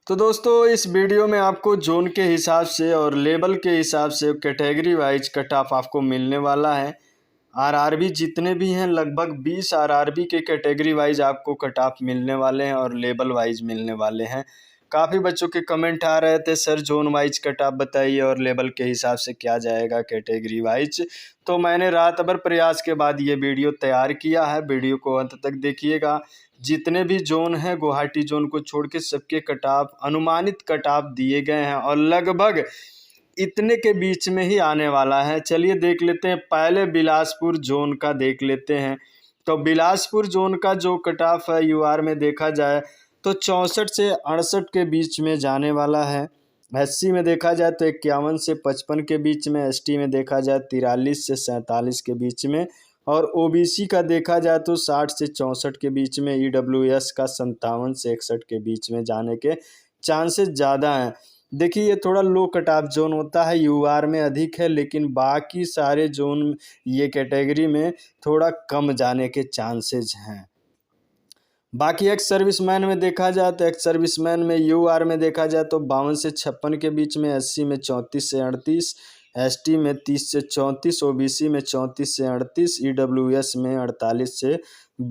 तो दोस्तों इस वीडियो में आपको जोन के हिसाब से और लेवल के हिसाब से कैटेगरी वाइज कट ऑफ आपको मिलने वाला है। आरआरबी जितने भी हैं लगभग 20 आरआरबी के कैटेगरी वाइज आपको कट ऑफ मिलने वाले हैं और लेवल वाइज मिलने वाले हैं। काफ़ी बच्चों के कमेंट आ रहे थे, sir John wise cut off बताइए और लेवल के हिसाब से क्या जाएगा कैटेगरी वाइज। तो मैंने रात भर प्रयास के बाद ये वीडियो तैयार किया है। वीडियो को अंत तक देखिएगा। जितने भी जोन हैं गुवाहाटी जोन को छोड़ के सबके कट ऑफ अनुमानित कट ऑफ दिए गए हैं और लगभग इतने के बीच में ही आने वाला है। चलिए देख लेते हैं। पहले बिलासपुर जोन का देख लेते हैं। तो बिलासपुर जोन का जो कट ऑफ है यूआर में देखा जाए तो 64 से 68 के बीच में जाने वाला है। एससी में देखा जाए तो 51 से 55 के बीच में, एसटी में देखा जाए 43 से 47 के बीच में और ओबीसी का देखा जाए तो 60 से 64 के बीच में, ईडब्ल्यूएस का 57 से 61 के बीच में जाने के चांसेस ज़्यादा हैं। देखिए ये थोड़ा लो कट ऑफ जोन होता है, यूआर में अधिक है लेकिन बाकी सारे जोन ये कैटेगरी में थोड़ा कम जाने के चांसेस हैं। बाकी एक्स सर्विसमैन में देखा जाए तो एक्स सर्विसमैन में यूआर में देखा जाए तो 52 से 56 के बीच में, एससी में 34 से 38, एसटी में 30 से 34, ओबीसी में 34 से 38, ईडब्ल्यूएस में 48 से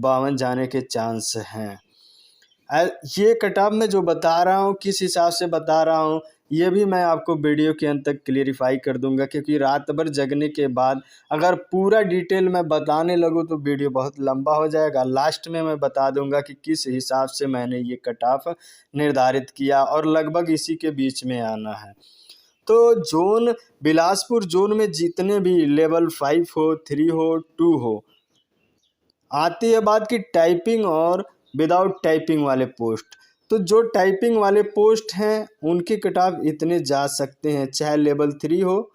52 जाने के चांस हैं। ये कट ऑफ में जो बता रहा हूँ किस हिसाब से बता रहा हूँ ये भी मैं आपको वीडियो के अंत तक क्लियरिफाई कर दूंगा, क्योंकि रात भर जगने के बाद अगर पूरा डिटेल में बताने लगूँ तो वीडियो बहुत लंबा हो जाएगा। लास्ट में मैं बता दूंगा कि किस हिसाब से मैंने ये कट ऑफ निर्धारित किया और लगभग इसी के बीच में आना है। तो जोन बिलासपुर जोन में जितने भी लेवल 5 हो, 3 हो, 2 हो, आती है बात की टाइपिंग और विदाउट टाइपिंग वाले पोस्ट। तो जो टाइपिंग वाले पोस्ट हैं उनके कट ऑफ इतने जा सकते हैं, चाहे लेवल 3 हो,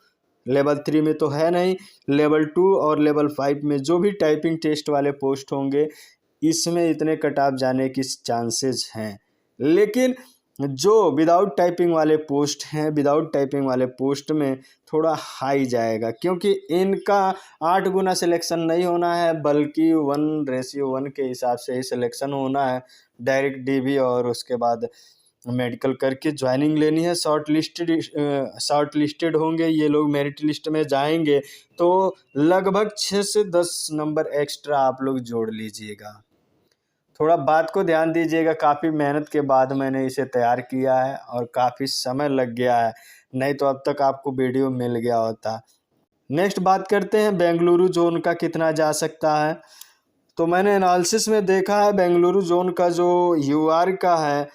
लेवल 3 में तो है नहीं, लेवल 2 और लेवल 5 में जो भी टाइपिंग टेस्ट वाले पोस्ट होंगे इसमें इतने कट ऑफ जाने की चांसेस हैं। लेकिन जो विदाउट टाइपिंग वाले पोस्ट हैं, विदाउट टाइपिंग वाले पोस्ट में थोड़ा हाई जाएगा, क्योंकि इनका 8 गुना सिलेक्शन नहीं होना है बल्कि 1:1 के हिसाब से ही सिलेक्शन होना है। डायरेक्ट डीबी और उसके बाद मेडिकल करके ज्वाइनिंग लेनी है। शॉर्ट लिस्टेड होंगे ये लोग, मेरिट लिस्ट में जाएंगे तो लगभग 6 से 10 नंबर एक्स्ट्रा आप लोग जोड़ लीजिएगा। थोड़ा बात को ध्यान दीजिएगा। काफ़ी मेहनत के बाद मैंने इसे तैयार किया है और काफ़ी समय लग गया है, नहीं तो अब तक आपको वीडियो मिल गया होता। नेक्स्ट बात करते हैं बेंगलुरु जोन का कितना जा सकता है। तो मैंने एनालिसिस में देखा है बेंगलुरु जोन का जो यूआर का है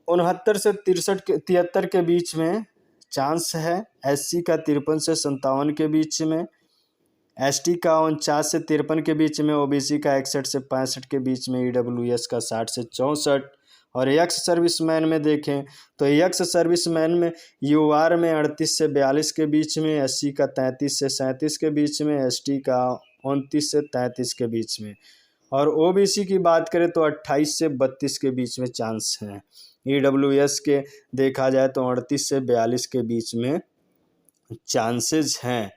69 से 73 के बीच में चांस है, एससी का 53 से 57 के बीच में, एसटी का 49 से 53 के बीच में, ओबीसी का 61 से 65 के बीच में, ईडब्ल्यूएस का 60 से 64। और एक्स सर्विसमैन में देखें तो एक्स सर्विसमैन में यूआर में 38 से 42 के बीच में, एससी का 33 से 37 के बीच में, एसटी का 29 से 33 के बीच में, और ओबीसी की बात करें तो 28 से 32 के बीच में चांस हैं। ईडब्ल्यूएस के देखा जाए तो 38 से 42 के बीच में चांसेस हैं।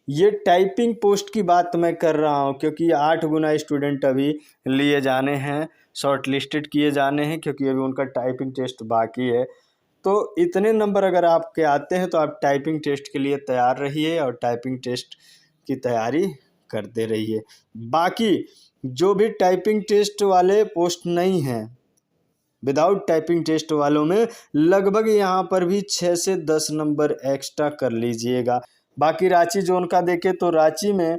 ये टाइपिंग पोस्ट की बात मैं कर रहा हूँ क्योंकि 8 गुना स्टूडेंट अभी लिए जाने हैं, शॉर्ट लिस्टेड किए जाने हैं, क्योंकि अभी उनका टाइपिंग टेस्ट बाकी है। तो इतने नंबर अगर आपके आते हैं तो आप टाइपिंग टेस्ट के लिए तैयार रहिए और टाइपिंग टेस्ट की तैयारी करते रहिए। बाकी जो भी टाइपिंग टेस्ट वाले पोस्ट नहीं हैं, विदाउट टाइपिंग टेस्ट वालों में लगभग यहाँ पर भी 6 से 10 नंबर एक्स्ट्रा कर लीजिएगा। बाकी रांची जोन का देखें तो रांची में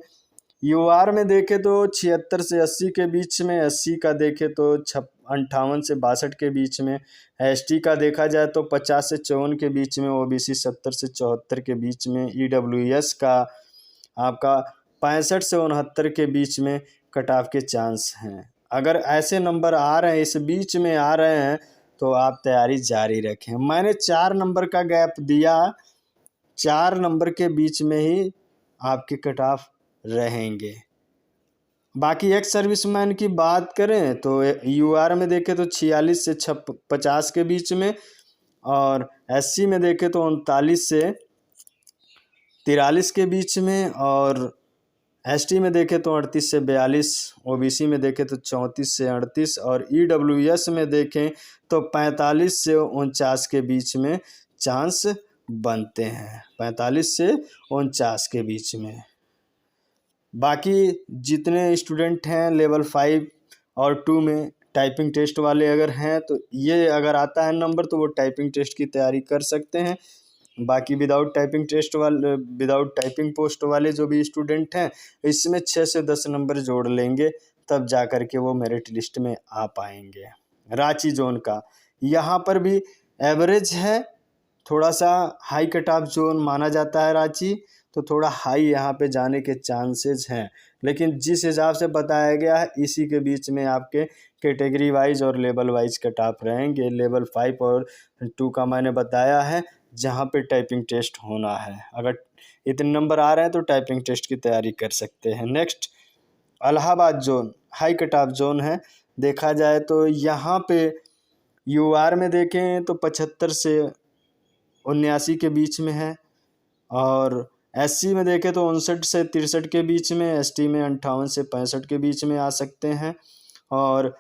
यूआर में देखें तो 76 से 80 के बीच में, एससी का देखें तो 58 से 62 के बीच में, एसटी का देखा जाए तो 50 से 54 के बीच में, ओबीसी 70 से 74 के बीच में, ईडब्ल्यूएस का आपका 65 से 69 के बीच में कट ऑफ के चांस हैं। अगर ऐसे नंबर आ रहे हैं, इस बीच में आ रहे हैं, तो आप तैयारी जारी रखें। मैंने 4 नंबर का गैप दिया, 4 नंबर के बीच में ही आपके कट ऑफ रहेंगे। बाकी एक्स सर्विसमैन की बात करें तो यूआर में देखें तो 46 से 50 के बीच में, और एससी में देखें तो 39 से 43 के बीच में, और एसटी में देखें तो 38 से 42, ओबीसी में देखें तो 34 से 38 और ईडब्ल्यूएस में देखें तो 45 से 49 के बीच में चांस बनते हैं, 45 से 49 के बीच में। बाकी जितने स्टूडेंट हैं लेवल 5 और 2 में टाइपिंग टेस्ट वाले अगर हैं तो ये अगर आता है नंबर तो वो टाइपिंग टेस्ट की तैयारी कर सकते हैं। बाकी विदाउट टाइपिंग पोस्ट वाले जो भी स्टूडेंट हैं इसमें 6 से 10 नंबर जोड़ लेंगे, तब जा कर के वो मेरिट लिस्ट में आ पाएंगे। रांची जोन का यहाँ पर भी एवरेज है, थोड़ा सा हाई कट ऑफ जोन माना जाता है रांची, तो थोड़ा हाई यहाँ पे जाने के चांसेस हैं। लेकिन जिस हिसाब से बताया गया है इसी के बीच में आपके कैटेगरी वाइज और लेवल वाइज कट ऑफ रहेंगे। लेवल 5 और 2 का मैंने बताया है जहाँ पे टाइपिंग टेस्ट होना है। अगर इतने नंबर आ रहे हैं तो टाइपिंग टेस्ट की तैयारी कर सकते हैं। Next Allahabad zone high cut off zone है। देखा जाए तो यहाँ पे यूआर में देखें तो 75 से 79 के बीच में है और एससी में देखें तो 59 से 63 के बीच में, एसटी में 58 से 65 के बीच में आ सकते हैं और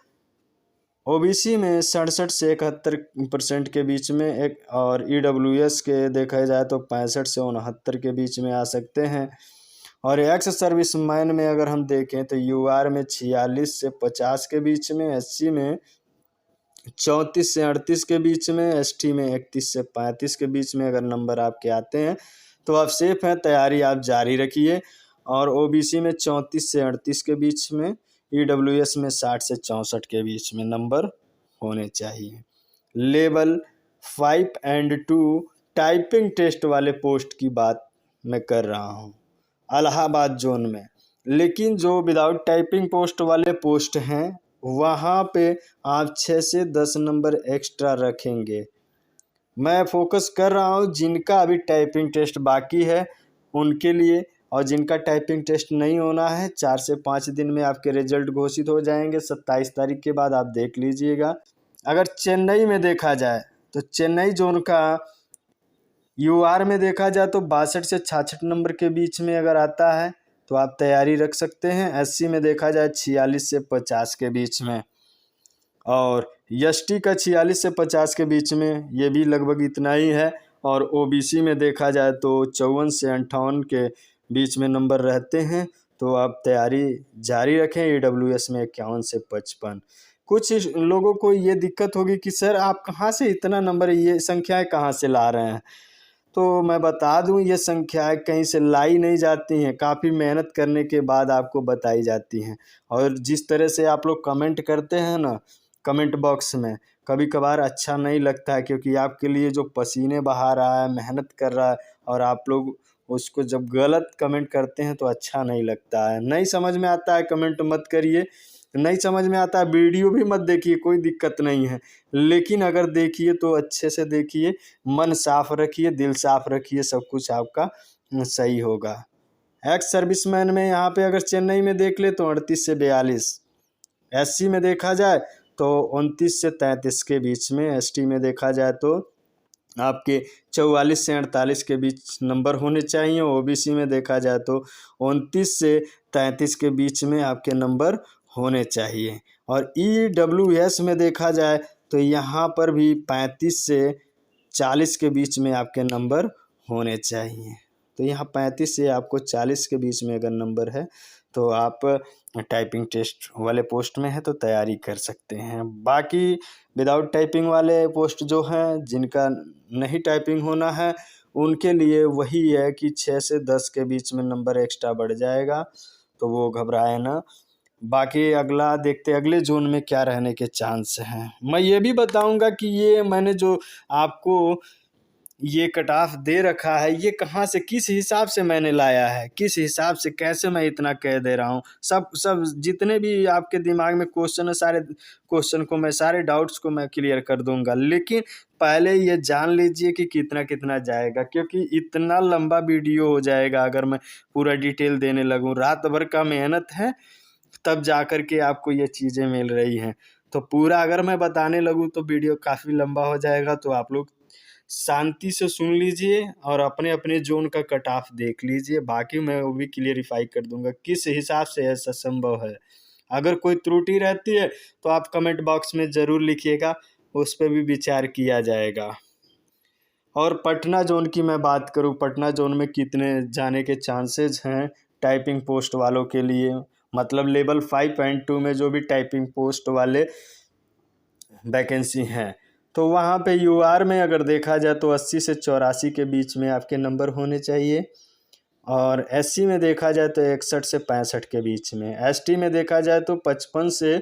ओबीसी में 67 से 71% के बीच में एक, और ईडब्ल्यूएस के देखा जाए तो 65 से 69 के बीच में आ सकते हैं। और एक्स सर्विसमैन में अगर हम देखें तो यूआर में 46 से 50 के बीच में, एससी में 34 से 38 के बीच में, एसटी में 31 से 35 के बीच में अगर नंबर आपके आते हैं तो आप सेफ हैं, तैयारी आप जारी रखिए। और ओबीसी में 34 से 38 के बीच में, ईडब्ल्यूएस में 60 से 64 के बीच में नंबर होने चाहिए। लेवल 5 एंड 2 टाइपिंग टेस्ट वाले पोस्ट की बात मैं कर रहा हूँ इलाहाबाद जोन में। लेकिन जो विदाउट टाइपिंग पोस्ट वाले पोस्ट हैं वहाँ पे आप 6 से 10 नंबर एक्स्ट्रा रखेंगे। मैं फोकस कर रहा हूँ जिनका अभी टाइपिंग टेस्ट बाकी है उनके लिए, और जिनका टाइपिंग टेस्ट नहीं होना है 4 से 5 दिन में आपके रिजल्ट घोषित हो जाएंगे। 27 तारीख के बाद आप देख लीजिएगा। अगर चेन्नई में देखा जाए तो चेन्नई जोन का यूआर में देखा जाए तो 62 से 66 नंबर के बीच में अगर आता है तो आप तैयारी रख सकते हैं। एससी में देखा जाए 46 से 50 के बीच में और एसटी का 46 से 50 के बीच में, ये भी लगभग इतना ही है। और ओबीसी में देखा जाए तो 54 से 58 के बीच में नंबर रहते हैं, तो आप तैयारी जारी रखें। ईडब्ल्यूएस में 51 से 55। कुछ लोगों को ये दिक्कत होगी कि सर आप कहाँ से इतना नंबर, ये संख्याएं कहाँ से ला रहे हैं, तो मैं बता दूं ये संख्याएं कहीं से लाई नहीं जाती हैं, काफ़ी मेहनत करने के बाद आपको बताई जाती हैं। और जिस तरह से आप लोग कमेंट करते हैं ना कमेंट बॉक्स में, कभी कभार अच्छा नहीं लगता है, क्योंकि आपके लिए जो पसीने बहा रहा है, मेहनत कर रहा है, और आप लोग उसको जब गलत कमेंट करते हैं तो अच्छा नहीं लगता है। नहीं समझ में आता है कमेंट मत करिए, नहीं समझ में आता है वीडियो भी मत देखिए, कोई दिक्कत नहीं है। लेकिन अगर देखिए तो अच्छे से देखिए, मन साफ रखिए, दिल साफ रखिए, सब कुछ आपका सही होगा। एक्स सर्विसमैन में यहाँ पे अगर चेन्नई में देख ले तो 38 से 42, एससी में देखा जाए तो 29 से 33 के बीच में, एसटी में देखा जाए तो आपके 44 से 48 के बीच नंबर होने चाहिए। ओबीसी में देखा जाए तो 29 से 33 के बीच में आपके नंबर होने चाहिए। और ईडब्ल्यूएस में देखा जाए तो यहाँ पर भी 35 से 40 के बीच में आपके नंबर होने चाहिए। तो यहाँ 35 से आपको 40 के बीच में अगर नंबर है तो आप टाइपिंग टेस्ट वाले पोस्ट में है तो तैयारी कर सकते हैं। बाकी विदाउट टाइपिंग वाले पोस्ट जो हैं, जिनका नहीं टाइपिंग होना है, उनके लिए वही है कि 6 से 10 के बीच में नंबर एक्स्ट्रा बढ़ जाएगा, तो वो घबराए ना। बाकी अगला देखते अगले जोन में क्या रहने के चांस हैं। मैं ये भी बताऊंगा कि ये मैंने जो आपको ये कट ऑफ दे रखा है ये कहाँ से, किस हिसाब से मैंने लाया है, किस हिसाब से, कैसे मैं इतना कह दे रहा हूँ। सब जितने भी आपके दिमाग में क्वेश्चन है, सारे क्वेश्चन को मैं, सारे डाउट्स को मैं क्लियर कर दूंगा। लेकिन पहले ये जान लीजिए कि कितना कितना जाएगा, क्योंकि इतना लंबा वीडियो हो जाएगा अगर मैं पूरा डिटेल देने लगूँ। रात भर का मेहनत है तब जा कर के आपको ये चीज़ें मिल रही हैं, तो पूरा अगर मैं बताने लगूँ तो वीडियो काफ़ी लंबा हो जाएगा। तो आप लोग शांति से सुन लीजिए और अपने अपने जोन का कट ऑफ देख लीजिए। बाकी मैं वो भी क्लियरिफाई कर दूंगा किस हिसाब से ऐसा संभव है। अगर कोई त्रुटि रहती है तो आप कमेंट बॉक्स में ज़रूर लिखिएगा, उस पर भी विचार किया जाएगा। और पटना जोन की मैं बात करूं, पटना जोन में कितने जाने के चांसेस हैं टाइपिंग पोस्ट वालों के लिए, मतलब लेवल 5 एंड 2 में जो भी टाइपिंग पोस्ट वाले वैकेंसी हैं, तो वहाँ पे यूआर में अगर देखा जाए तो 80 से 84 के बीच में आपके नंबर होने चाहिए। और एससी में देखा जाए तो 61 से 65 के बीच में, एसटी में देखा जाए तो 55 से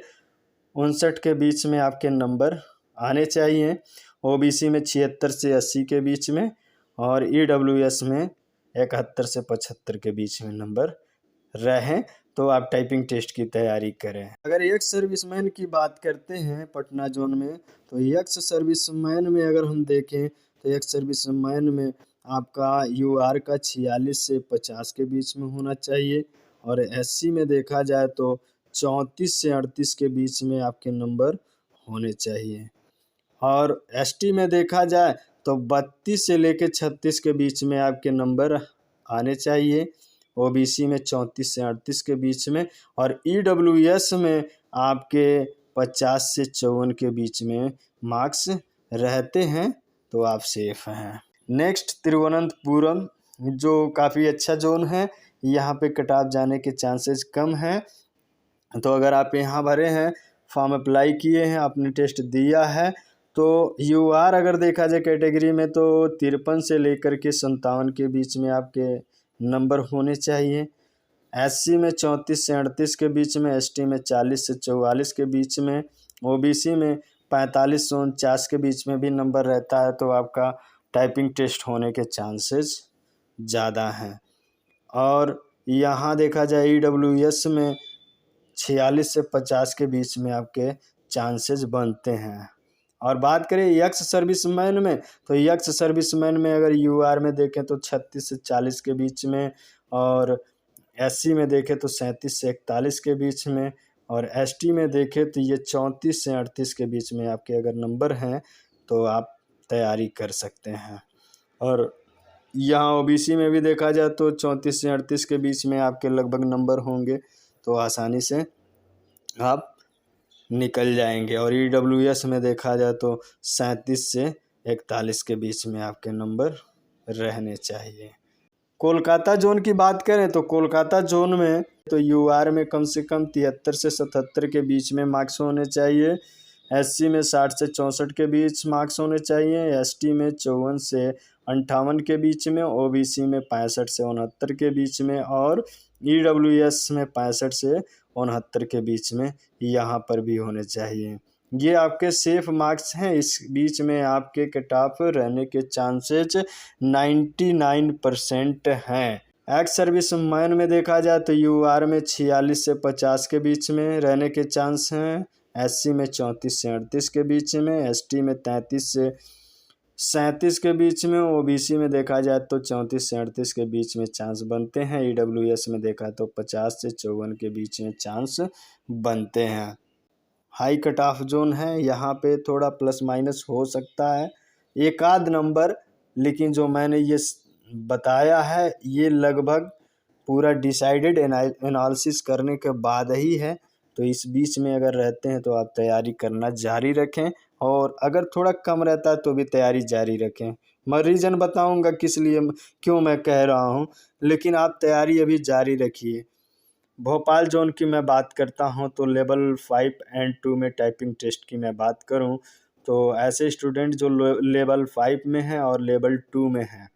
59 के बीच में आपके नंबर आने चाहिए। ओबीसी में 76 से 80 के बीच में, और ईडब्ल्यूएस में 71 से 75 के बीच में नंबर रहें तो आप टाइपिंग टेस्ट की तैयारी करें। अगर एक्स सर्विसमैन की बात करते हैं पटना जोन में, तो एक्स सर्विसमैन में अगर हम देखें तो एक्स सर्विसमैन में आपका यूआर का 46 से 50 के बीच में होना चाहिए। और एससी में देखा जाए तो 34 से 38 के बीच में आपके नंबर होने चाहिए। और एसटी में देखा जाए तो 32 से लेकर 36 के बीच में आपके नंबर आने चाहिए। ओबीसी में 34 से 38 के बीच में, और ईडब्ल्यूएस में आपके 50 से 54 के बीच में मार्क्स रहते हैं तो आप सेफ हैं। नेक्स्ट तिरुवनंतपुरम, जो काफ़ी अच्छा जोन है, यहाँ पे कट ऑफ जाने के चांसेस कम हैं। तो अगर आप यहाँ भरे हैं, फॉर्म अप्लाई किए हैं, आपने टेस्ट दिया है, तो यूआर अगर देखा जाए कैटेगरी में तो 53 से लेकर के 57 के बीच में आपके नंबर होने चाहिए। एससी में 34 से 38 के बीच में, एसटी में 40 से 44 के बीच में, ओबीसी में 45 से 49 के बीच में भी नंबर रहता है तो आपका टाइपिंग टेस्ट होने के चांसेस ज़्यादा हैं। और यहाँ देखा जाए ईडब्ल्यूएस में 46 से 50 के बीच में आपके चांसेस बनते हैं। और बात करें यक्स सर्विसमैन में, तो यक्स सर्विसमैन में अगर यूआर में देखें तो 36 से 40 के बीच में, और एससी में देखें तो 37 से 41 के बीच में, और एसटी में देखें तो ये 34 से 38 के बीच में आपके अगर नंबर हैं तो आप तैयारी कर सकते हैं। और यहाँ ओबीसी में भी देखा जाए तो 34 से 38 के बीच में आपके लगभग नंबर होंगे तो आसानी से आप निकल जाएंगे। और ईडब्ल्यूएस में देखा जाए तो 37 से 41 के बीच में आपके नंबर रहने चाहिए। कोलकाता जोन की बात करें तो कोलकाता जोन में तो यूआर में कम से कम 73 से 77 के बीच में मार्क्स होने चाहिए। एससी में 60 से 64 के बीच मार्क्स होने चाहिए। एसटी में 54 से 58 के बीच में, ओबीसी में 65 से 69 के बीच में, और ईडब्ल्यूएस में 65 से 69 के बीच में यहाँ पर भी होने चाहिए। ये आपके सेफ मार्क्स हैं, इस बीच में आपके कट ऑफ रहने के चांसेस 99% हैं। एक्स सर्विसमैन में देखा जाए तो यूआर में 46 से 50 के बीच में रहने के चांस हैं। एससी में 34 से 38 के बीच में, एसटी में 33 से 37 के बीच में, ओबीसी में देखा जाए तो 34 से 38 के बीच में चांस बनते हैं। ईडब्ल्यूएस में देखा तो 50 से 54 के बीच में चांस बनते हैं। हाई कट ऑफ जोन है, यहाँ पे थोड़ा प्लस माइनस हो सकता है एक आध नंबर, लेकिन जो मैंने ये बताया है ये लगभग पूरा डिसाइडेड एनालिसिस करने के बाद ही है। तो इस बीच में अगर रहते हैं तो आप तैयारी करना जारी रखें, और अगर थोड़ा कम रहता है तो भी तैयारी जारी रखें। मैं रीज़न बताऊंगा किस लिए, क्यों मैं कह रहा हूँ, लेकिन आप तैयारी अभी जारी रखिए। भोपाल जोन की मैं बात करता हूं तो लेवल 5 एंड 2 में टाइपिंग टेस्ट की मैं बात करूं तो ऐसे स्टूडेंट जो लेवल 5 में हैं और लेवल 2 में हैं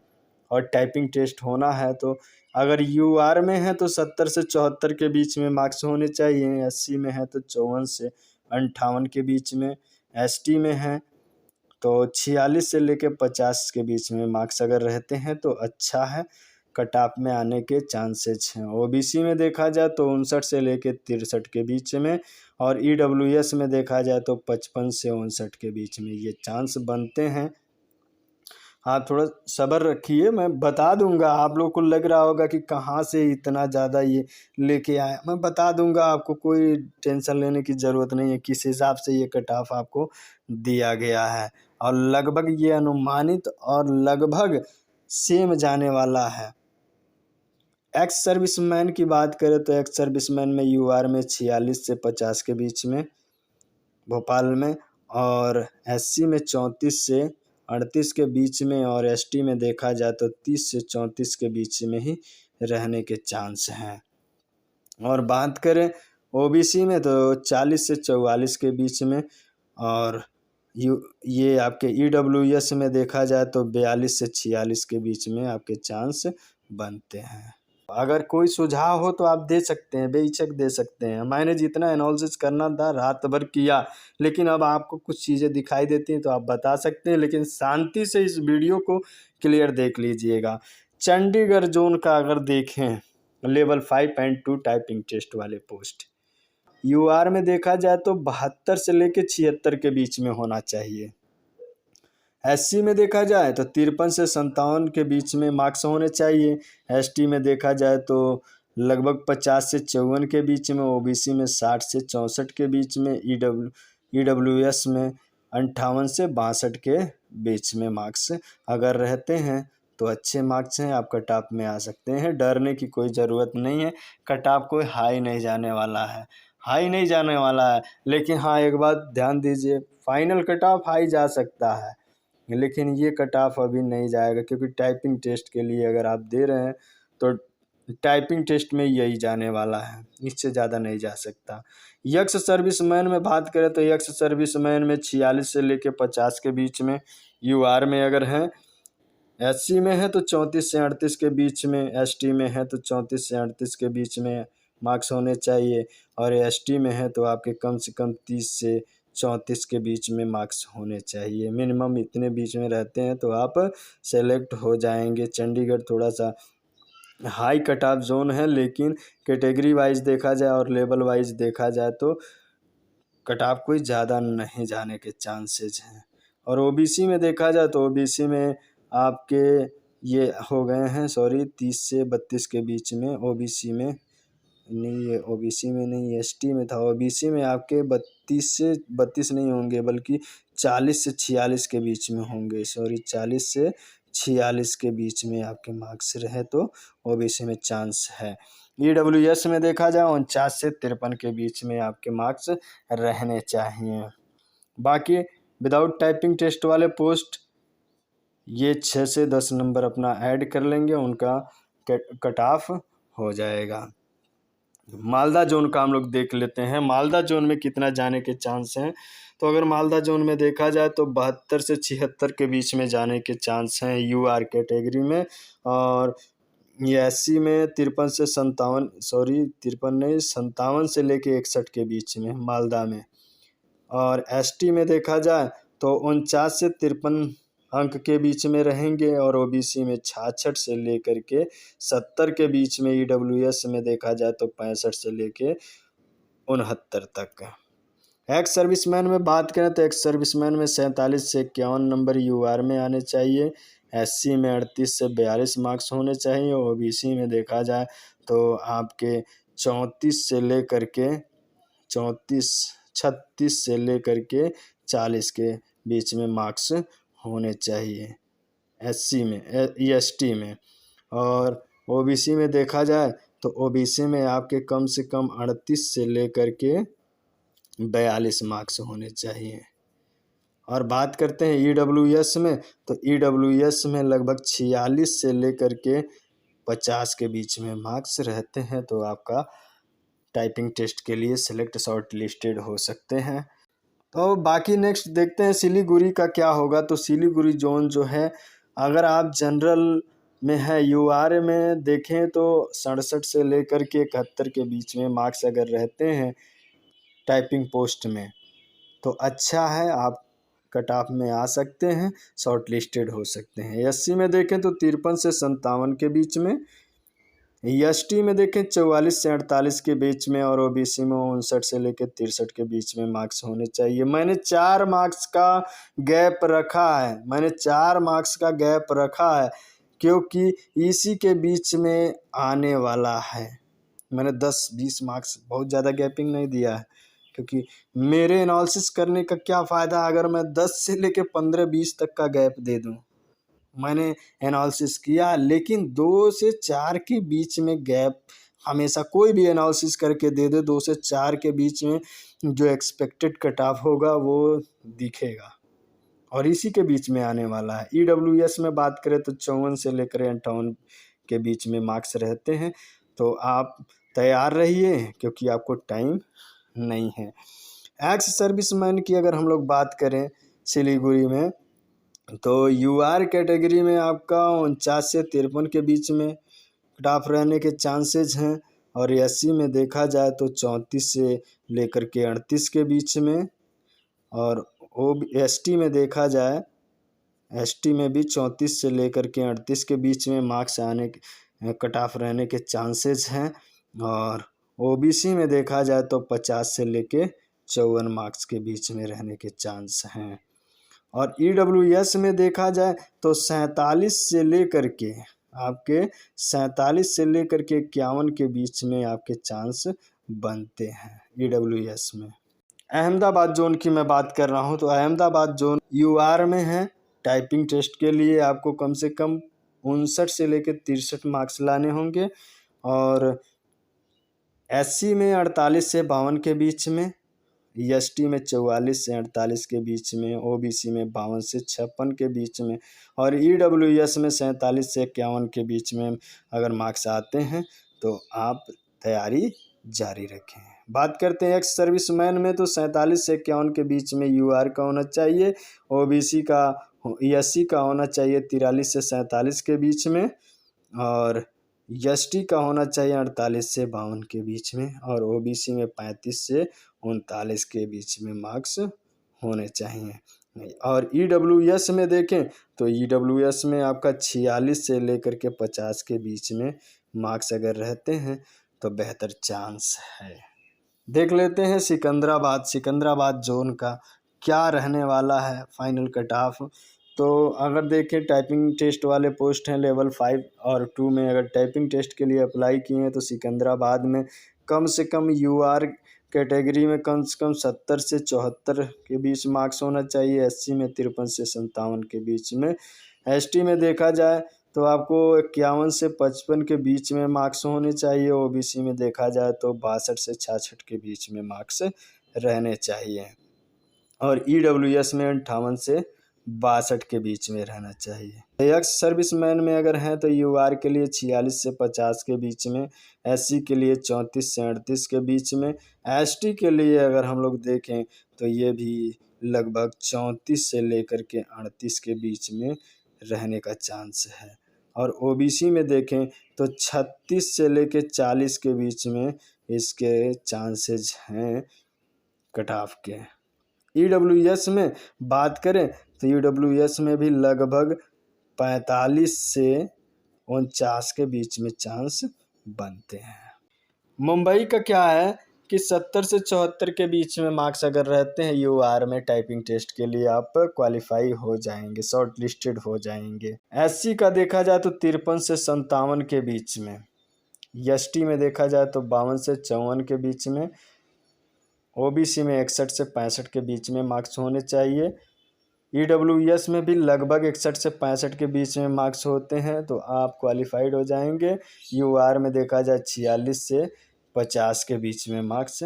और टाइपिंग टेस्ट होना है, तो अगर यूआर में है तो 70 से 74 के बीच में मार्क्स होने चाहिए। एससी में है तो 54 से 58 के बीच में, एसटी में है तो 46 से लेकर 50 के बीच में मार्क्स अगर रहते हैं तो अच्छा है, कट ऑफ में आने के चांसेस हैं। ओबीसी में देखा जाए तो 59 से लेकर 63 के बीच में, और ईडब्ल्यूएस में देखा जाए तो 55 से 59 के बीच में ये चांस बनते हैं। आप थोड़ा सब्र रखिए, मैं बता दूंगा। आप लोग को लग रहा होगा कि कहाँ से इतना ज़्यादा ये लेके आए, मैं बता दूंगा आपको, कोई टेंशन लेने की ज़रूरत नहीं है किस हिसाब से ये कट ऑफ आपको दिया गया है। और लगभग ये अनुमानित और लगभग सेम जाने वाला है। एक्स सर्विसमैन की बात करें तो एक्स सर्विसमैन में यूआर में 46 से 50 के बीच में भोपाल में, और एससी में 34 से 38 के बीच में, और एसटी में देखा जाए तो 30 से 34 के बीच में ही रहने के चांस हैं। और बात करें ओबीसी में तो 40 से 44 के बीच में, और ये आपके ईडब्ल्यूएस में देखा जाए तो 42 से 46 के बीच में आपके चांस बनते हैं। अगर कोई सुझाव हो तो आप दे सकते हैं, बेहिचक दे सकते हैं। मैंने जितना एनालिसिस करना था रात भर किया, लेकिन अब आपको कुछ चीज़ें दिखाई देती हैं तो आप बता सकते हैं, लेकिन शांति से इस वीडियो को क्लियर देख लीजिएगा। चंडीगढ़ जोन का अगर देखें लेवल 5.2 टाइपिंग टेस्ट वाले पोस्ट, यूआर में देखा जाए तो 72 से लेके 76 के बीच में होना चाहिए। एससी में देखा जाए तो 53 से 57 के बीच में मार्क्स होने चाहिए। एसटी में देखा जाए तो लगभग 50 से 54 के बीच में। ओबीसी में 60 से 64 के बीच में। ईडब्ल्यूएस में 58 से 62 के बीच में मार्क्स अगर रहते हैं तो अच्छे मार्क्स हैं, आप कट ऑफ में आ सकते हैं। डरने की कोई ज़रूरत नहीं है, कट ऑफ कोई हाई नहीं जाने वाला है, हाई नहीं जाने वाला है। लेकिन हाँ, एक बात ध्यान दीजिए, फाइनल कट ऑफ हाई जा सकता है, लेकिन ये कट ऑफ अभी नहीं जाएगा, क्योंकि टाइपिंग टेस्ट के लिए अगर आप दे रहे हैं तो टाइपिंग टेस्ट में यही जाने वाला है, इससे ज़्यादा नहीं जा सकता। यक्स सर्विसमैन में बात करें तो यक्स सर्विसमैन में 46 से लेकर 50 के बीच में। यूआर में अगर हैं, एससी में है तो 34 से 38 के बीच में। एसटी में है तो 34 से 38 के बीच में मार्क्स होने चाहिए, और एसटी में है तो आपके कम से कम 30 से 34 के बीच में मार्क्स होने चाहिए। मिनिमम इतने बीच में रहते हैं तो आप सेलेक्ट हो जाएंगे। चंडीगढ़ थोड़ा सा हाई कट ऑफ जोन है, लेकिन कैटेगरी वाइज देखा जाए और लेवल वाइज देखा जाए तो कट ऑफ कोई ज़्यादा नहीं जाने के चांसेस हैं। और ओबीसी में देखा जाए तो ओबीसी में आपके ये हो गए हैं 30 से 32 के बीच में। ओबीसी में नहीं, ये ओबीसी में नहीं, एसटी में था। ओबीसी में आपके 32 से 32 नहीं होंगे, बल्कि 40 से 46 के बीच में होंगे। 40 से 46 के बीच में आपके मार्क्स रहे तो ओबीसी में चांस है। ईडब्ल्यूएस में देखा जाए 49 से 53 के बीच में आपके मार्क्स रहने चाहिए। बाकी विदाउट टाइपिंग टेस्ट वाले पोस्ट ये 6 से 10 नंबर अपना ऐड कर लेंगे, उनका कट ऑफ हो जाएगा। मालदा जोन का हम लोग देख लेते हैं, मालदा जोन में कितना जाने के चांस हैं। तो अगर मालदा जोन में देखा जाए तो 72 से 76 के बीच में जाने के चांस हैं यूआर कैटेगरी में। और ये एससी में 53 से 57 से लेके 61 के बीच में मालदा में। और एसटी में देखा जाए तो 49 से 53 अंक के बीच में रहेंगे, और ओबीसी में 66 से लेकर के 70 के बीच में। ईडब्ल्यूएस में देखा जाए तो 65 से लेके 69 तक। एक्स सर्विसमैन में बात करें तो एक्स सर्विसमैन में 47 से 51 नंबर यूआर में आने चाहिए। एससी में 38 से 42 मार्क्स होने चाहिए। ओबीसी में देखा जाए तो आपके 36 से लेकर के 40 के बीच में मार्क्स होने चाहिए एससी में, एसटी में। और ओबीसी में देखा जाए तो ओबीसी में आपके कम से कम 38 से लेकर के 42 मार्क्स होने चाहिए। और बात करते हैं ईडब्ल्यूएस में, तो ईडब्ल्यूएस में लगभग 46 से लेकर के 50 के बीच में मार्क्स रहते हैं, तो आपका टाइपिंग टेस्ट के लिए सिलेक्ट शॉर्ट लिस्टेड हो सकते हैं। तो बाकी नेक्स्ट देखते हैं सिलीगुड़ी का क्या होगा। तो सिलीगुड़ी जोन जो है, अगर आप जनरल में है, यूआर में देखें तो 67 से लेकर के 71 के बीच में मार्क्स अगर रहते हैं टाइपिंग पोस्ट में तो अच्छा है, आप कट ऑफ में आ सकते हैं, शॉर्ट लिस्टेड हो सकते हैं। एससी में देखें तो 53 से 57 के बीच में। एसटी में देखें 44 से 48 के बीच में। और ओबीसी में 59 से लेकर 63 के बीच में मार्क्स होने चाहिए। मैंने 4 मार्क्स का गैप रखा है, क्योंकि इसी के बीच में आने वाला है। मैंने 10-20 मार्क्स, बहुत ज़्यादा गैपिंग नहीं दिया है, क्योंकि मेरे एनालिसिस करने का क्या फ़ायदा अगर मैं 10 से लेके 15-20 तक का गैप दे दूं। मैंने एनालिसिस किया, लेकिन 2 से 4 के बीच में गैप हमेशा कोई भी एनालिसिस करके दे दे, 2 से 4 के बीच में जो एक्सपेक्टेड कट ऑफ होगा वो दिखेगा और इसी के बीच में आने वाला है। EWS में बात करें तो 54 से लेकर 58 के बीच में मार्क्स रहते हैं, तो आप तैयार रहिए क्योंकि आपको टाइम नहीं है। एक्स सर्विसमैन की अगर हम लोग बात करें सिलीगुड़ी में, तो UR कैटेगरी में आपका 49 से 53 के बीच में कट ऑफ रहने के चांसेज हैं, और SC में देखा जाए तो 34 से लेकर के 38 के बीच में, और ST में देखा जाए, ST में भी 34 से लेकर के 38 के बीच में मार्क्स आने के कट ऑफ रहने के चांसेस हैं, और OBC में देखा जाए तो 50 से लेके 54 मार्क्स के बीच में रहने के चांस हैं, और EWS में देखा जाए तो 47 से लेकर के आपके 47 से लेकर के 51 के बीच में आपके चांस बनते हैं EWS में। अहमदाबाद जोन की मैं बात कर रहा हूं, तो अहमदाबाद जोन UR में है। टाइपिंग टेस्ट के लिए आपको कम से कम 59 से लेकर 63 मार्क्स लाने होंगे, और SC में 48 से 52 के बीच में, ST में 44 से 48 के बीच में, OBC में 52 से 56 के बीच में, और EWS में 47 से 51 के बीच में अगर मार्क्स आते हैं तो आप तैयारी जारी रखें। बात करते हैं एक्स सर्विसमैन में, तो 47 से 51 के बीच में UR का होना चाहिए, OBC का SC का होना चाहिए 43 से 47 के बीच में, और ST का होना चाहिए 48 से 52 के बीच में, और OBC में 35 से 39 के बीच में मार्क्स होने चाहिए। और EWS में देखें तो EWS में आपका 46 से लेकर के 50 के बीच में मार्क्स अगर रहते हैं तो बेहतर चांस है। देख लेते हैं सिकंदराबाद जोन का क्या रहने वाला है फाइनल कट ऑफ। तो अगर देखें टाइपिंग टेस्ट वाले पोस्ट हैं लेवल 5 और 2 में, अगर टाइपिंग टेस्ट के लिए अप्लाई किए हैं तो सिकंदराबाद में कम से कम UR कैटेगरी में कम से कम 70 से 74 के बीच मार्क्स होना चाहिए, SC में 53 से 57 के बीच में, ST में देखा जाए तो आपको 51 से 55 के बीच में मार्क्स होने चाहिए, OBC में देखा जाए तो 62 से 66 के बीच में मार्क्स रहने चाहिए, और EWS में 58 से 62 के बीच में रहना चाहिए। एक्स सर्विसमैन में अगर हैं तो UR के लिए 46 से 50 के बीच में, SC के लिए 34 से 38 के बीच में, ST के लिए अगर हम लोग देखें तो ये भी लगभग 34 से लेकर के 38 के बीच में रहने का चांस है, और OBC में देखें तो 36 से लेकर 40 के बीच में इसके चांसेस हैं कट ऑफ के। EWS में बात करें तो EWS में भी लगभग 45 से 49 के बीच में चांस बनते हैं। मुंबई का क्या है कि 70 से 74 के बीच में मार्क्स अगर रहते हैं UR में टाइपिंग टेस्ट के लिए आप क्वालिफाई हो जाएंगे, शॉर्ट लिस्टेड हो जाएंगे। SC का देखा जाए तो 53 से 57 के बीच में, ST में देखा जाए तो 52 से 54 के बीच में, OBC में 61 से 65 के बीच में मार्क्स होने चाहिए। EWS में भी लगभग 61 से 65 के बीच में मार्क्स होते हैं तो आप क्वालिफाइड हो जाएंगे। UR में देखा जाए 46 से 50 के बीच में मार्क्स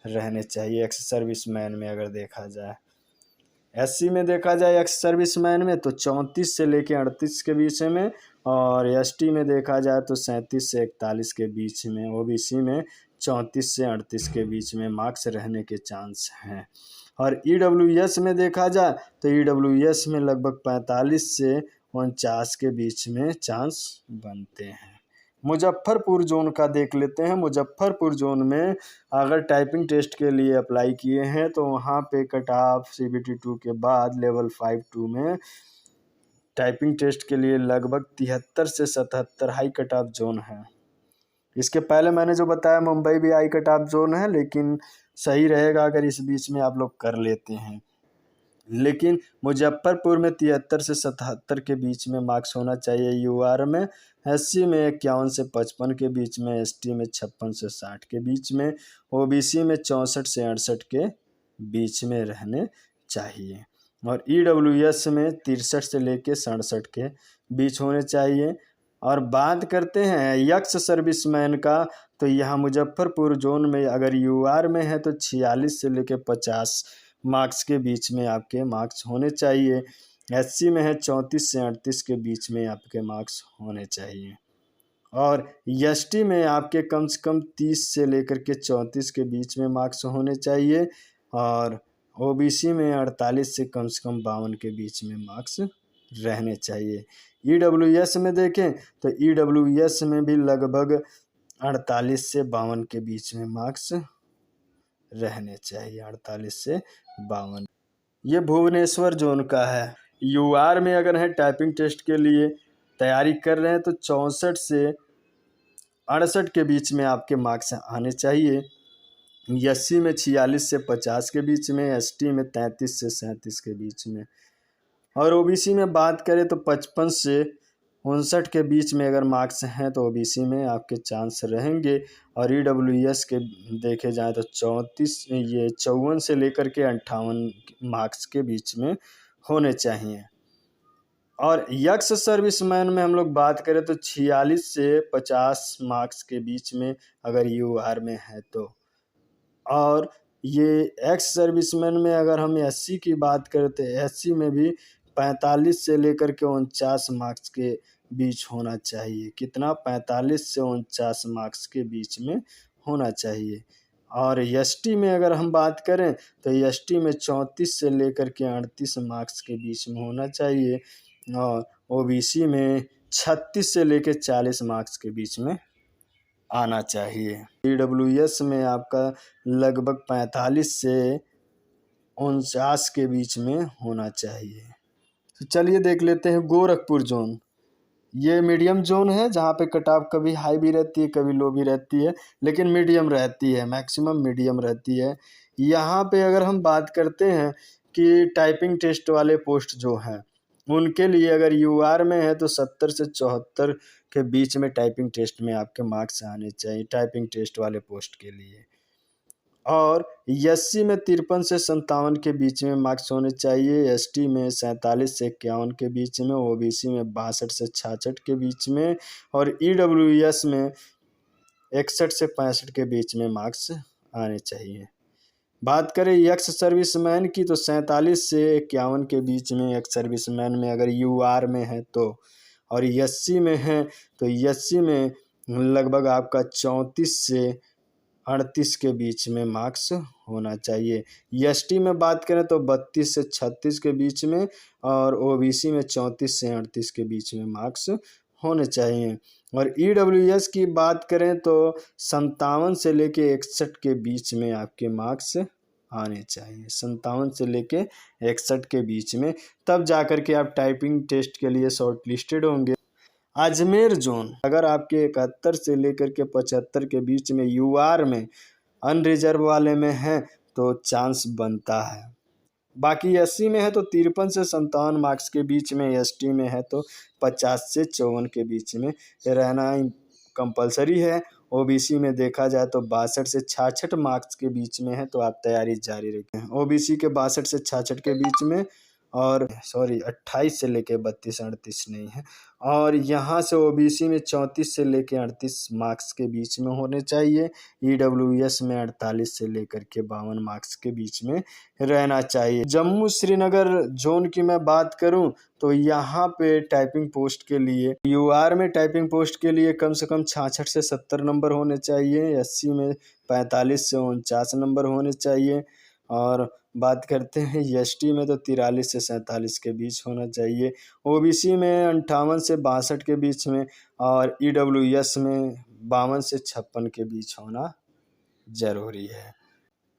रहने चाहिए एक्स सर्विसमैन में अगर देखा जाए। SC में देखा जाए एक्स सर्विसमैन में तो 34 से लेके 38 के बीच में, और ST में देखा जाए तो 37 से 41 के बीच में, OBC में 34 से 38 के बीच में मार्क्स रहने के चांस हैं, और EWS में देखा जाए तो EWS में लगभग 45 से 49 के बीच में चांस बनते हैं। मुजफ्फरपुर जोन का देख लेते हैं। मुजफ्फरपुर जोन में अगर टाइपिंग टेस्ट के लिए अप्लाई किए हैं तो वहाँ पे कट ऑफ CBT 2 के बाद लेवल 5-2 में टाइपिंग टेस्ट के लिए लगभग 73 से 77 हाई कट ऑफ जोन है। इसके पहले मैंने जो बताया मुंबई भी हाई कट ऑफ जोन है, लेकिन सही रहेगा अगर इस बीच में आप लोग कर लेते हैं। लेकिन मुजफ्फरपुर में 73 से 77 के बीच में मार्क्स होना चाहिए, यूआर में, एससी में 51 से 55 के बीच में, एसटी में 56 से 60 के बीच में, ओबीसी में 64 से 68 के बीच में रहने चाहिए, और ईडब्ल्यूएस में 63 से लेके 67 के बीच होने चाहिए। और बात करते हैं यक्स सर्विसमैन का, तो यहाँ मुजफ्फरपुर जोन में अगर यूआर में है तो 46 से लेके 50 मार्क्स के बीच में आपके मार्क्स होने चाहिए, एससी में है 34 से 38 के बीच में आपके मार्क्स होने चाहिए, और एसटी में आपके कम से कम 30 से लेकर के 34 के बीच में मार्क्स होने चाहिए, और ओबीसी में 48 से कम 52 के बीच में मार्क्स रहने चाहिए। ईडब्ल्यूएस में देखें तो ईडब्ल्यूएस में भी लगभग 48 से 52 के बीच में मार्क्स रहने चाहिए, 48 से 52। ये भुवनेश्वर जोन का है। यूआर में अगर है टाइपिंग टेस्ट के लिए तैयारी कर रहे हैं तो 64 से 68 के बीच में आपके मार्क्स आने चाहिए, एससी में 46 से 50 के बीच में, एसटी में 33 से 37 के बीच में, और ओबीसी में बात करें तो 55 से 59 के बीच में अगर मार्क्स हैं तो ओबीसी में आपके चांस रहेंगे, और ईडब्ल्यूएस के देखे जाएँ तो 54 से लेकर के 58 मार्क्स के बीच में होने चाहिए। और यक्स सर्विसमैन में हम लोग बात करें तो 46 से 50 मार्क्स के बीच में अगर यूआर में है तो, और ये एक्स सर्विसमैन में अगर हम एससी की बात करें तो एससी में भी 45 से लेकर के 49 मार्क्स के बीच होना चाहिए। कितना? 45 से 49 मार्क्स के बीच में होना चाहिए। और एसटी में अगर हम बात करें तो एसटी में 34 से लेकर के 38 मार्क्स के बीच में होना चाहिए, और ओबीसी में 36 से लेकर 40 मार्क्स के बीच में आना चाहिए। ईडब्ल्यूएस में आपका लगभग 45 से 49 के बीच में होना चाहिए। तो चलिए देख लेते हैं गोरखपुर जोन। ये मीडियम जोन है जहाँ पे कट ऑफ कभी हाई भी रहती है कभी लो भी रहती है, लेकिन मीडियम रहती है, मैक्सिमम मीडियम रहती है। यहाँ पे अगर हम बात करते हैं कि टाइपिंग टेस्ट वाले पोस्ट जो हैं उनके लिए अगर यूआर में है तो 70 से 74 के बीच में टाइपिंग टेस्ट में आपके मार्क्स आने चाहिए, टाइपिंग टेस्ट वाले पोस्ट के लिए। और एससी में 53 से 57 के बीच में मार्क्स होने चाहिए, एसटी में 47 से 51 के बीच में, ओबीसी में 62 से 66 के बीच में, और ईडब्ल्यूएस में 61 से 65 के बीच में मार्क्स आने चाहिए। बात करें एक्स सर्विसमैन की तो 47 से 51 के बीच में एक्स सर्विसमैन में अगर यूआर में है तो, और एससी में है तो एससी में लगभग आपका 34 से 38 के बीच में मार्क्स होना चाहिए। एसटी में बात करें तो 32 से 36 के बीच में, और ओबीसी में 34 से 38 के बीच में मार्क्स होने चाहिए। और ईडब्ल्यूएस की बात करें तो 57 से लेके 61 के बीच में आपके मार्क्स आने चाहिए, 57 से लेके 61 के बीच में, तब जाकर के आप टाइपिंग टेस्ट के लिए शॉर्ट लिस्टेड होंगे। अजमेर जोन अगर आपके 71 से लेकर के 75 के बीच में यूआर में अनरिजर्व वाले में है तो चांस बनता है। बाकी एससी में है तो 53 से 57 मार्क्स के बीच में, एसटी में है तो 50 से 54 के बीच में रहना कंपलसरी है। ओबीसी में देखा जाए तो 62 से 66 मार्क्स के बीच में है तो आप तैयारी जारी रखें। ओबीसी के 62 से 66 के बीच में, और 28 से लेके 32 38 नहीं है, और यहाँ से ओबीसी में 34 से लेके 38 मार्क्स के बीच में होने चाहिए। ईडब्ल्यूएस में 48 से लेकर के 52 मार्क्स के बीच में रहना चाहिए। जम्मू श्रीनगर जोन की मैं बात करूं तो यहाँ पे टाइपिंग पोस्ट के लिए यूआर में टाइपिंग पोस्ट के लिए कम से कम 66 से 70 नंबर होने चाहिए, एससी में 45 से 49 नंबर होने चाहिए, और बात करते हैं एसटी में तो 43 से 47 के बीच होना चाहिए, ओबीसी में 58 से 62 के बीच में, और ईडब्ल्यूएस में 52 से 56 के बीच होना ज़रूरी है।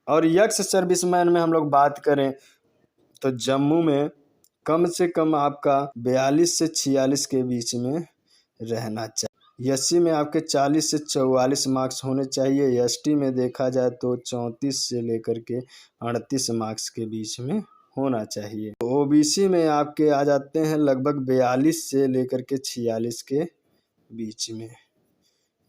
और यक्स सर्विसमैन में हम लोग बात करें तो जम्मू में कम से कम आपका 42 से 46 के बीच में रहना चाहिए। एससी में आपके 40 से 44 मार्क्स होने चाहिए, एसटी में देखा जाए तो 34 से लेकर के 38 मार्क्स के बीच में होना चाहिए। ओबीसी में आपके आ जाते हैं लगभग 42 से लेकर के 46 के बीच में,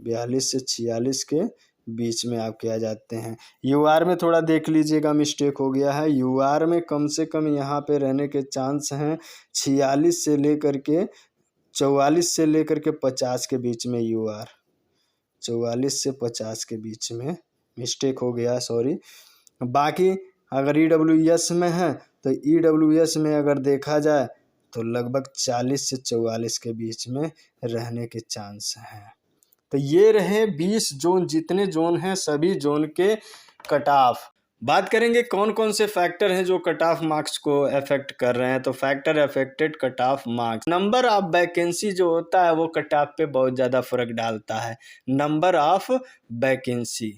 42 से 46 के बीच में आपके आ जाते हैं। यूआर में थोड़ा देख लीजिएगा, मिस्टेक हो गया है। यूआर में कम से कम यहाँ पे रहने के चांस हैं 46 से लेकर के 44 से लेकर के 50 के बीच में। यूआर 44 से 50 के बीच में, मिस्टेक हो गया, सॉरी। बाकी अगर ईडब्ल्यूएस में है तो ईडब्ल्यूएस में अगर देखा जाए तो लगभग 40 से 44 के बीच में रहने के चांस हैं। तो ये रहे 20 जोन, जितने जोन हैं सभी जोन के कट ऑफ। बात करेंगे कौन कौन से फैक्टर हैं जो कट ऑफ मार्क्स को अफेक्ट कर रहे हैं। तो factor affected cut off marks, number of vacancy जो होता है वो कट ऑफ पे बहुत ज़्यादा फर्क डालता है, नंबर ऑफ वैकेंसी।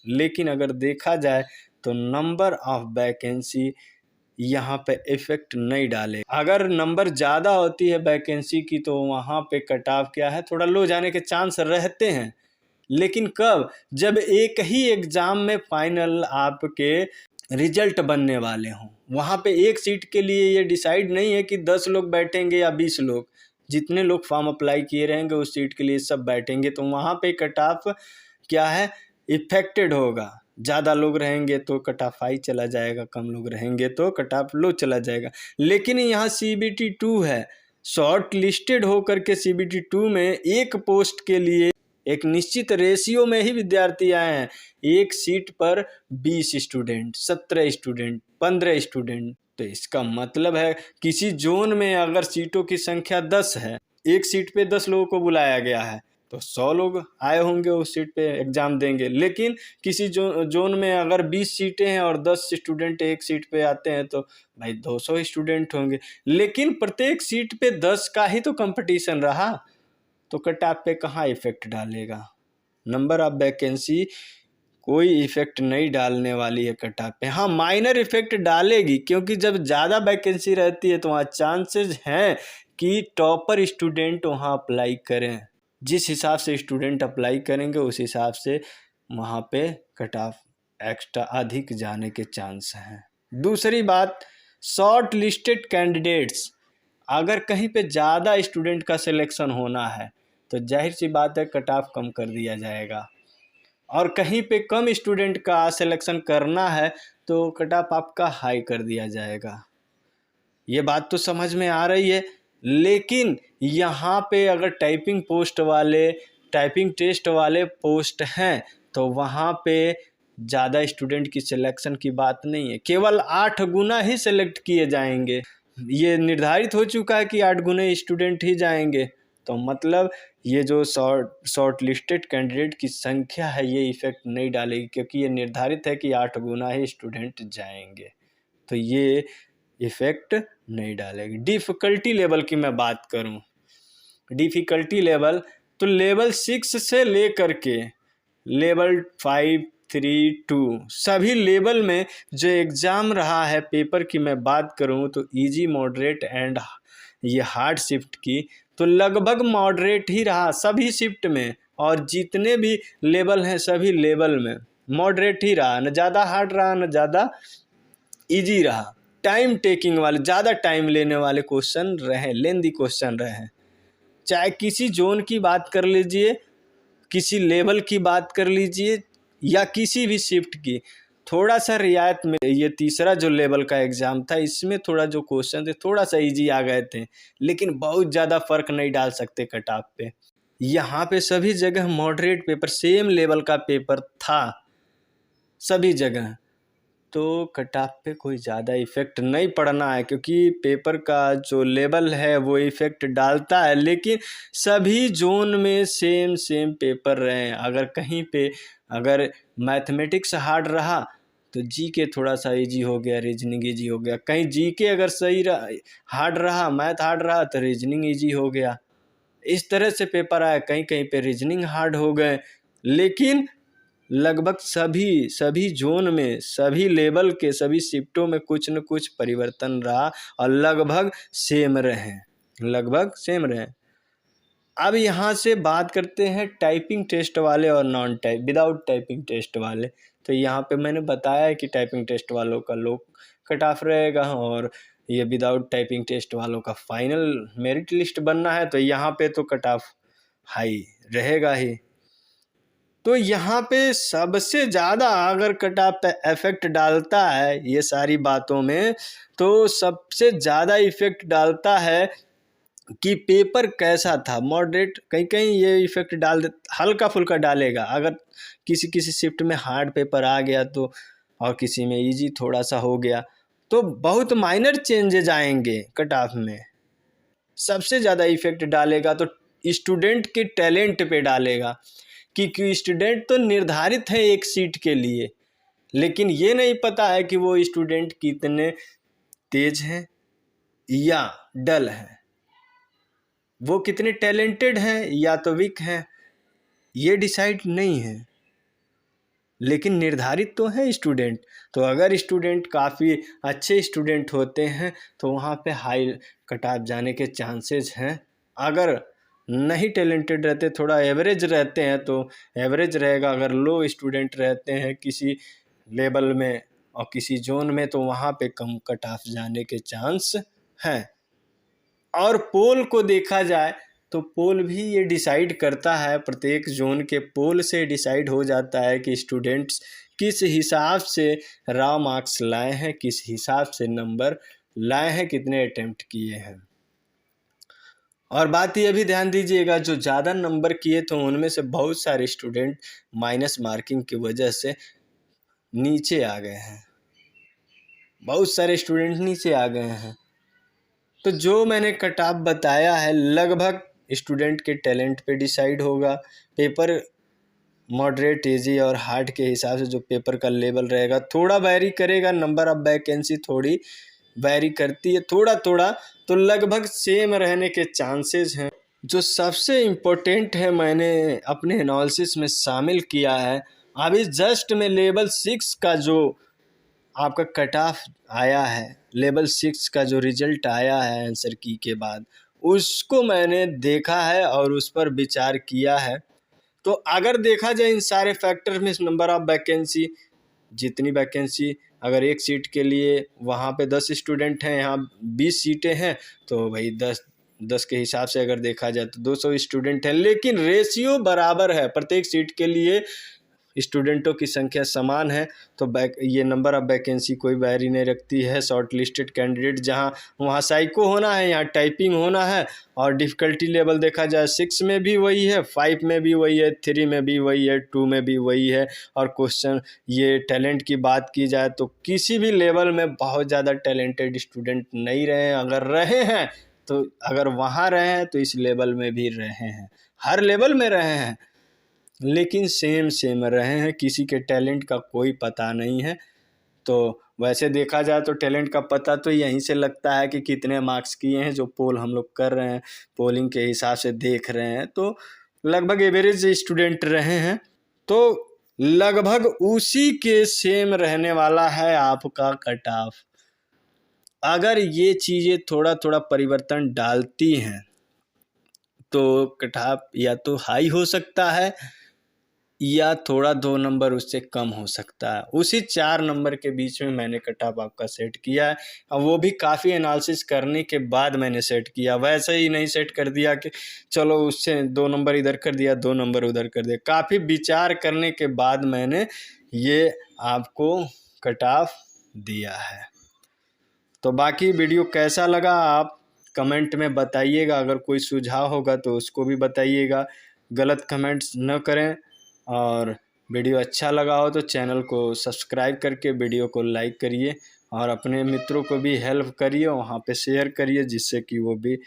लेकिन अगर देखा जाए तो नंबर ऑफ वैकेंसी यहाँ पे इफेक्ट नहीं डाले। अगर नंबर ज़्यादा होती है वैकेंसी की तो वहाँ पे कट ऑफ क्या है, थोड़ा लो जाने के चांस रहते हैं। लेकिन कब, जब एक ही एग्ज़ाम में फाइनल आपके रिजल्ट बनने वाले हों, वहाँ पे एक सीट के लिए ये डिसाइड नहीं है कि 10 लोग बैठेंगे या 20 लोग, जितने लोग फॉर्म अप्लाई किए रहेंगे उस सीट के लिए सब बैठेंगे। तो वहाँ पे कट ऑफ क्या है, इफेक्टेड होगा। ज़्यादा लोग रहेंगे तो कट ऑफ हाई चला जाएगा, कम लोग रहेंगे तो कट ऑफ लो चला जाएगा। लेकिन यहाँ CBT 2 है, शॉर्ट लिस्टेड होकर के CBT 2 में एक पोस्ट के लिए एक निश्चित रेशियो में ही विद्यार्थी आए हैं। एक सीट पर 20 स्टूडेंट, 17 स्टूडेंट, 15 स्टूडेंट। तो इसका मतलब है किसी जोन में अगर सीटों की संख्या 10 है, एक सीट पे 10 लोगों को बुलाया गया है, तो 100 लोग आए होंगे उस सीट पे एग्ज़ाम देंगे। लेकिन किसी जोन में अगर 20 सीटें हैं और 10 स्टूडेंट एक सीट पे आते हैं तो भाई 200 स्टूडेंट होंगे। लेकिन प्रत्येक सीट पे 10 का ही तो कंपटीशन रहा, तो कट ऑफ पे कहाँ इफेक्ट डालेगा। नंबर ऑफ वैकेंसी कोई इफेक्ट नहीं डालने वाली है कट ऑफ पे। हाँ, माइनर इफेक्ट डालेगी, क्योंकि जब ज़्यादा वैकेंसी रहती है तो वहाँ चांसेस हैं कि टॉपर स्टूडेंट वहाँ अप्लाई करें। जिस हिसाब से स्टूडेंट अप्लाई करेंगे उस हिसाब से वहाँ पे कट ऑफ एक्स्ट्रा अधिक जाने के चांस हैं। दूसरी बात, शॉर्ट लिस्टेड कैंडिडेट्स, अगर कहीं पे ज़्यादा स्टूडेंट का सिलेक्शन होना है तो जाहिर सी बात है कट ऑफ कम कर दिया जाएगा, और कहीं पे कम स्टूडेंट का सिलेक्शन करना है तो कट ऑफ आपका हाई कर दिया जाएगा। ये बात तो समझ में आ रही है। लेकिन यहाँ पे अगर टाइपिंग पोस्ट वाले, टाइपिंग टेस्ट वाले पोस्ट हैं तो वहाँ पे ज़्यादा स्टूडेंट की सिलेक्शन की बात नहीं है, केवल 8 गुना ही सिलेक्ट किए जाएंगे। ये निर्धारित हो चुका है कि 8 गुने स्टूडेंट ही जाएंगे। तो मतलब ये जो शॉर्ट लिस्टेड कैंडिडेट की संख्या है ये इफेक्ट नहीं डालेगी, क्योंकि ये निर्धारित है कि 8 गुना ही स्टूडेंट जाएंगे, तो ये इफेक्ट नहीं डालेगी। डिफ़िकल्टी लेवल की मैं बात करूं, डिफ़िकल्टी लेवल तो लेवल 6 से लेकर के लेवल 5, 3, 2 सभी लेवल में जो एग्ज़ाम रहा है पेपर की मैं बात करूं तो इजी, मॉडरेट एंड ये हार्ड शिफ्ट की, तो लगभग मॉडरेट ही रहा सभी शिफ्ट में, और जितने भी लेवल हैं सभी लेवल में मॉडरेट ही रहा, न ज़्यादा हार्ड रहा न ज़्यादा इजी रहा। टाइम टेकिंग वाले, ज़्यादा टाइम लेने वाले क्वेश्चन रहे, लेंदी क्वेश्चन रहे। चाहे किसी जोन की बात कर लीजिए, किसी लेवल की बात कर लीजिए या किसी भी शिफ्ट की, थोड़ा सा रियायत में ये तीसरा जो लेवल का एग्ज़ाम था इसमें थोड़ा जो क्वेश्चन थे थोड़ा सा इजी आ गए थे, लेकिन बहुत ज़्यादा फ़र्क नहीं डाल सकते कट ऑफ पे। यहाँ पे सभी जगह मॉडरेट पेपर, सेम लेवल का पेपर था सभी जगह, तो कट ऑफ पे कोई ज़्यादा इफ़ेक्ट नहीं पड़ना है, क्योंकि पेपर का जो लेवल है वो इफ़ेक्ट डालता है। लेकिन सभी जोन में सेम पेपर रहे। अगर कहीं पे अगर मैथमेटिक्स हार्ड रहा तो जीके थोड़ा सा इजी हो गया, रीजनिंग इजी हो गया। कहीं जीके अगर सही हार्ड रहा, मैथ हार्ड रहा तो रीजनिंग इजी हो गया। इस तरह से पेपर आया, कहीं कहीं पे रीजनिंग हार्ड हो गए। लेकिन लगभग सभी जोन में, सभी लेवल के सभी शिफ्टों में कुछ न कुछ परिवर्तन रहा और लगभग सेम रहे। अब यहाँ से बात करते हैं टाइपिंग टेस्ट वाले और non type, without typing test वाले। तो यहाँ पे मैंने बताया है कि टाइपिंग टेस्ट वालों का लो कट ऑफ रहेगा, और ये विदाउट टाइपिंग टेस्ट वालों का फाइनल मेरिट लिस्ट बनना है, तो यहाँ पे तो कट ऑफ हाई रहेगा ही। तो यहाँ पे सबसे ज़्यादा अगर कट ऑफ पे इफेक्ट डालता है ये सारी बातों में, तो सबसे ज़्यादा इफेक्ट डालता है कि पेपर कैसा था। मॉडरेट कहीं कहीं ये इफेक्ट हल्का फुल्का डालेगा, अगर किसी किसी शिफ्ट में हार्ड पेपर आ गया तो, और किसी में इजी थोड़ा सा हो गया, तो बहुत माइनर चेंजेज आएंगे कट ऑफ में। सबसे ज़्यादा इफेक्ट डालेगा तो स्टूडेंट के टैलेंट पे डालेगा, क्योंकि स्टूडेंट तो निर्धारित है एक सीट के लिए, लेकिन ये नहीं पता है कि वो स्टूडेंट कितने तेज हैं या डल हैं, वो कितने टैलेंटेड हैं या तो वीक हैं, ये डिसाइड नहीं है, लेकिन निर्धारित तो है स्टूडेंट। तो अगर स्टूडेंट काफ़ी अच्छे स्टूडेंट होते हैं तो वहाँ पे हाई कट ऑफ जाने के चांसेस हैं। अगर नहीं टैलेंटेड रहते, थोड़ा एवरेज रहते हैं तो एवरेज रहेगा। अगर लो स्टूडेंट रहते हैं किसी लेवल में और किसी जोन में, तो वहाँ पे कम कट ऑफ जाने के चांस हैं। और पोल को देखा जाए तो पोल भी ये डिसाइड करता है, प्रत्येक जोन के पोल से डिसाइड हो जाता है कि स्टूडेंट्स किस हिसाब से रॉ मार्क्स लाए हैं, किस हिसाब से नंबर लाए हैं, कितने अटेम्प्ट किए हैं। और बात ये भी ध्यान दीजिएगा, जो ज़्यादा नंबर किए तो उनमें से बहुत सारे स्टूडेंट माइनस मार्किंग की वजह से नीचे आ गए हैं, बहुत सारे स्टूडेंट नीचे आ गए हैं। तो जो मैंने कट ऑफ बताया है लगभग स्टूडेंट के टैलेंट पे डिसाइड होगा। पेपर मॉडरेट, इजी और हार्ड के हिसाब से जो पेपर का लेवल रहेगा थोड़ा वैरी करेगा, नंबर ऑफ वैकेंसी थोड़ी वैरी करती है थोड़ा थोड़ा, तो लगभग सेम रहने के चांसेस हैं। जो सबसे इम्पोर्टेंट है मैंने अपने एनालिसिस में शामिल किया है, अभी जस्ट में लेवल 6 का जो आपका कट ऑफ आया है, लेवल 6 का जो रिजल्ट आया है आंसर की के बाद, उसको मैंने देखा है और उस पर विचार किया है। तो अगर देखा जाए इन सारे फैक्टर में, नंबर ऑफ वैकेंसी, जितनी वैकेंसी, अगर एक सीट के लिए वहाँ पे 10 स्टूडेंट हैं, यहाँ 20 सीटें हैं, तो भाई 10 के हिसाब से अगर देखा जाए तो 200 स्टूडेंट हैं, लेकिन रेशियो बराबर है, प्रत्येक सीट के लिए स्टूडेंटों की संख्या समान है। तो ये नंबर ऑफ वैकेंसी कोई वैरी नहीं रखती है। शॉर्ट लिस्टेड कैंडिडेट जहां वहां साइको होना है, यहाँ टाइपिंग होना है। और डिफ़िकल्टी लेवल देखा जाए 6 में भी वही है, 5 में भी वही है, 3 में भी वही है, 2 में भी वही है। और क्वेश्चन ये टैलेंट की बात की जाए तो किसी भी लेवल में बहुत ज़्यादा टैलेंटेड स्टूडेंट नहीं रहे हैं। अगर रहे हैं तो अगर वहाँ रहे हैं तो इस लेवल में भी रहे हैं, हर लेवल में रहे हैं, लेकिन सेम रहे हैं, किसी के टैलेंट का कोई पता नहीं है। तो वैसे देखा जाए तो टैलेंट का पता तो यहीं से लगता है कि कितने मार्क्स किए हैं। जो पोल हम लोग कर रहे हैं, पोलिंग के हिसाब से देख रहे हैं, तो लगभग एवरेज स्टूडेंट रहे हैं, तो लगभग उसी के सेम रहने वाला है आपका कट ऑफ। अगर ये चीज़ें थोड़ा थोड़ा परिवर्तन डालती हैं तो कट ऑफ या तो हाई हो सकता है या थोड़ा 2 नंबर उससे कम हो सकता है। उसी 4 नंबर के बीच में मैंने कट ऑफ आपका सेट किया है, और वो भी काफ़ी एनालिसिस करने के बाद मैंने सेट किया। वैसे ही नहीं सेट कर दिया कि चलो उससे 2 नंबर इधर कर दिया, 2 नंबर उधर कर दिया। काफ़ी विचार करने के बाद मैंने ये आपको कट ऑफ दिया है। तो बाकी वीडियो कैसा लगा आप कमेंट में बताइएगा। अगर कोई सुझाव होगा तो उसको भी बताइएगा, गलत कमेंट्स न करें। और वीडियो अच्छा लगा हो तो चैनल को सब्सक्राइब करके वीडियो को लाइक करिए, और अपने मित्रों को भी हेल्प करिए, वहाँ पे शेयर करिए, जिससे कि वो भी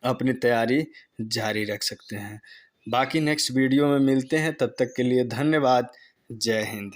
अपनी तैयारी जारी रख सकते हैं। बाकी नेक्स्ट वीडियो में मिलते हैं, तब तक के लिए धन्यवाद। जय हिंद।